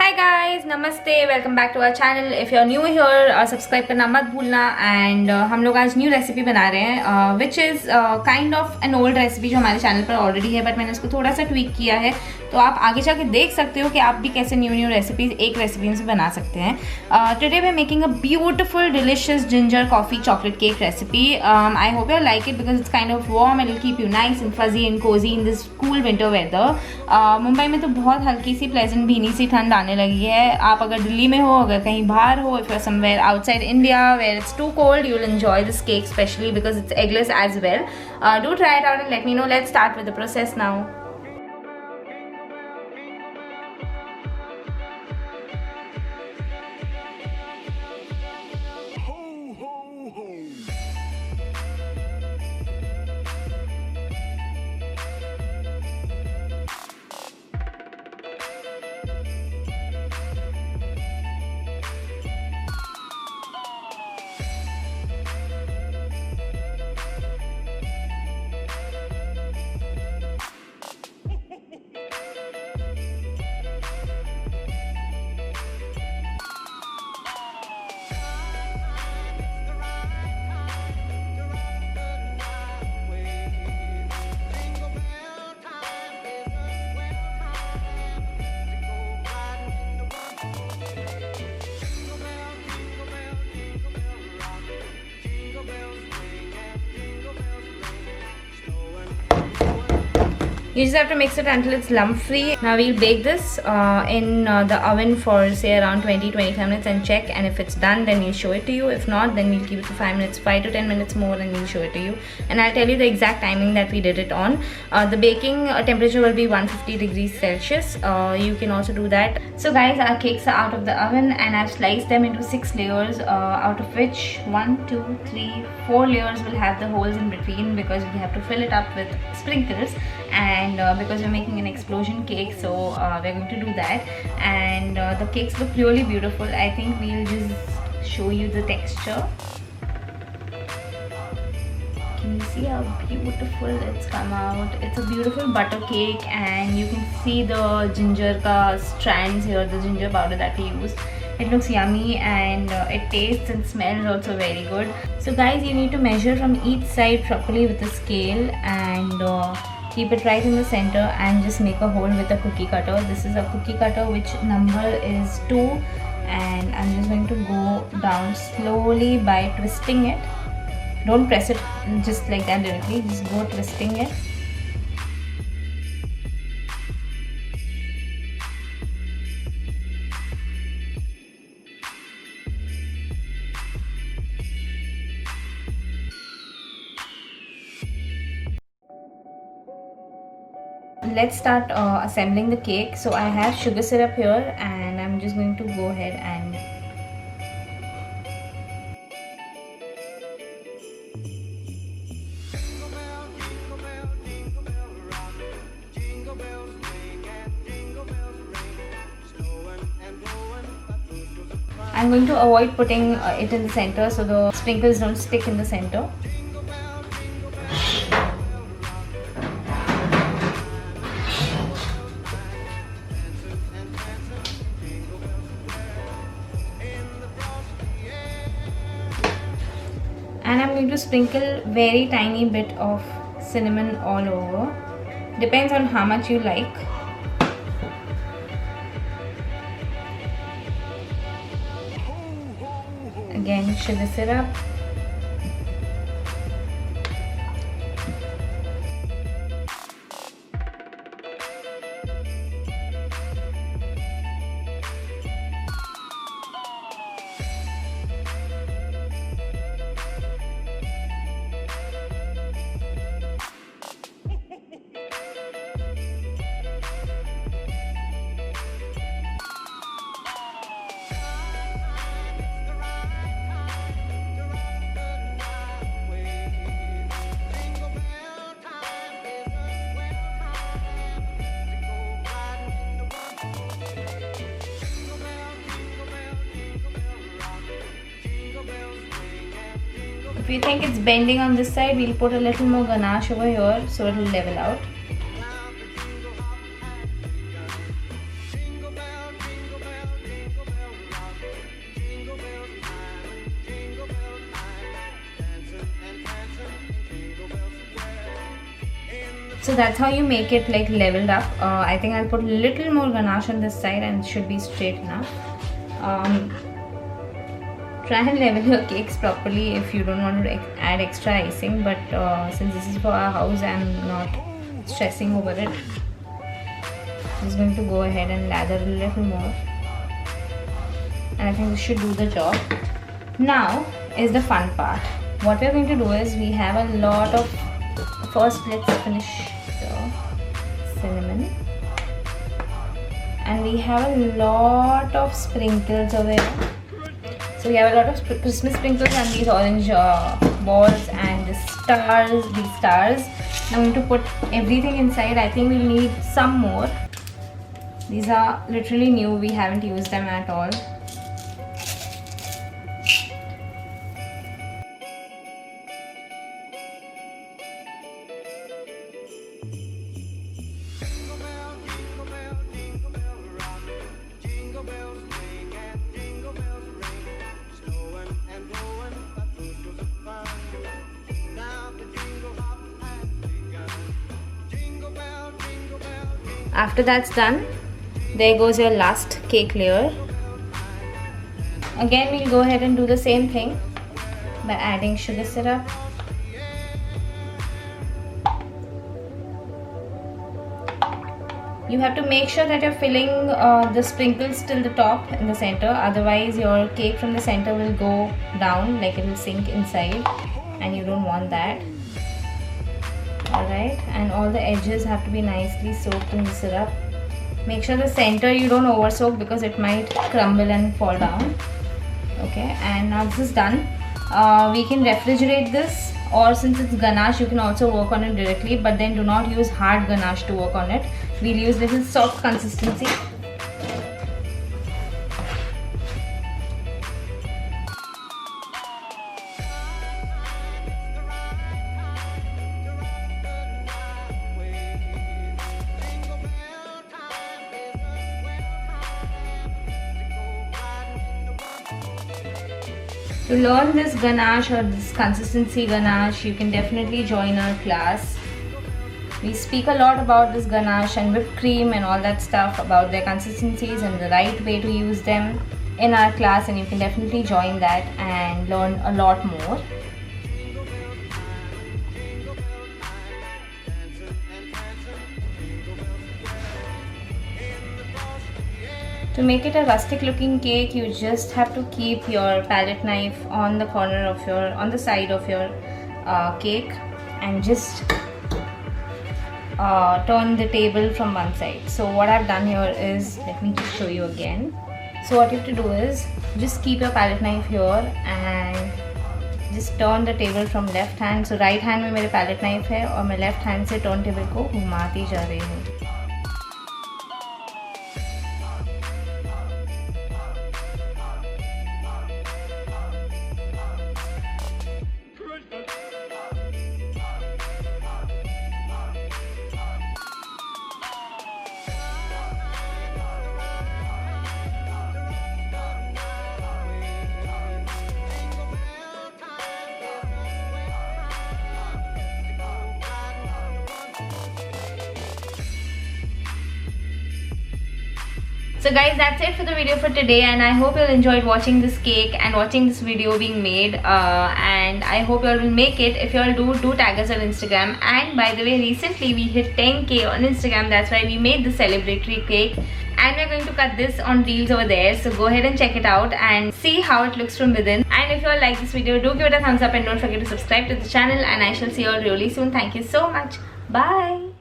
हाय guys, नमस्ते, welcome back to our channel. If you are new here subscribe करना मत भूलना। एंड हम लोग आज न्यू रेसिपी बना रहे हैं which is kind of an old recipe जो हमारे चैनल पर ऑलरेडी है, बट मैंने उसको थोड़ा सा ट्वीक किया है। तो आप आगे जाके देख सकते हो कि आप भी कैसे न्यू रेसिपीज एक रेसिपी से बना सकते हैं। Today we are making a beautiful delicious ginger coffee chocolate cake recipe. I hope you like it because it's kind of warm and will keep you nice and fuzzy and cosy in this cool winter weather. Mumbai में तो बहुत हल्की सी pleasant भीनी सी ठंड आने लगी है। आप अगर दिल्ली में हो, अगर कहीं बाहर हो, if you are somewhere outside India where it's too cold, you will enjoy this cake specially because it's eggless as well. Do try it out and let me know. Let's start with the process now. You just have to mix it until it's lump free. Now we'll bake this in the oven for say around 20-25 minutes and check, and if it's done then we'll show it to you. If not, then we'll keep it for 5 minutes, 5 to 10 minutes more, and we'll show it to you. And I'll tell you the exact timing that we did it on. The baking temperature will be 150 degrees Celsius. You can also do that. So guys, our cakes are out of the oven and I've sliced them into 6 layers, out of which 1, 2, 3, 4 layers will have the holes in between because we have to fill it up with sprinkles. And because we're making an explosion cake, so we're going to do that. And the cakes look really beautiful. I think we'll just show you the texture. Can you see how beautiful it's come out? It's a beautiful butter cake, and you can see the ginger strands here, the ginger powder that we used. It looks yummy and it tastes and smells also very good. So guys, you need to measure from each side properly with a scale, and keep it right in the center and just make a hole with a cookie cutter. This is a cookie cutter which number is 2, and I'm just going to go down slowly by twisting it. Don't press it just like that directly, just go twisting it. Let's start assembling the cake. So I have sugar syrup here, and I'm just going to go ahead and I'm going to avoid putting it in the center so the sprinkles don't stick in the center. And I'm going to sprinkle very tiny bit of cinnamon all over. Depends on how much you like. Again, sugar syrup. If you think it's bending on this side, we'll put a little more ganache over here so it will level out. So that's how you make it like leveled up. I think I'll put a little more ganache on this side and it should be straight enough. Try and level your cakes properly if you don't want to add extra icing, but since this is for our house, I'm not stressing over it. I'm just going to go ahead and lather a little more, and I think this should do the job. Now is the fun part. What we're going to do is we have a lot of, first let's finish the cinnamon, and we have a lot of sprinkles over here. So we have a lot of Christmas sprinkles and these orange balls and these stars. Now I'm going to put everything inside. I think we'll need some more. These are literally new, we haven't used them at all. After that's done, there goes your last cake layer. Again, we'll go ahead and do the same thing by adding sugar syrup. You have to make sure that you're filling the sprinkles till the top in the center, otherwise your cake from the center will go down, like it will sink inside, and you don't want that. Alright, and all the edges have to be nicely soaked in the syrup. Make sure the center you don't over soak because it might crumble and fall down. Okay, and now this is done. We can refrigerate this, or since it's ganache you can also work on it directly, but then do not use hard ganache to work on it. We'll use little soft consistency. To learn this ganache or this consistency ganache, you can definitely join our class. We speak a lot about this ganache and whipped cream and all that stuff, about their consistencies and the right way to use them in our class, and you can definitely join that and learn a lot more. To make it a rustic looking cake, you just have to keep your palette knife on the corner of your, on the side of your cake, and just turn the table from one side. So what I've done here is, let me just show you again. So what you have to do is just keep your palette knife here and just turn the table from left hand. So right hand में मेरे palette knife है और मैं left hand से turn table को घुमाती जा रही हूँ. So guys, that's it for the video for today, and I hope you all enjoyed watching this cake and watching this video being made, and I hope you all will make it. If you all do tag us on Instagram. And by the way, recently we hit 10k on Instagram. That's why we made the celebratory cake, and we're going to cut this on reels over there. So go ahead and check it out and see how it looks from within. And if you all like this video, do give it a thumbs up and don't forget to subscribe to the channel, and I shall see you all really soon. Thank you so much. Bye.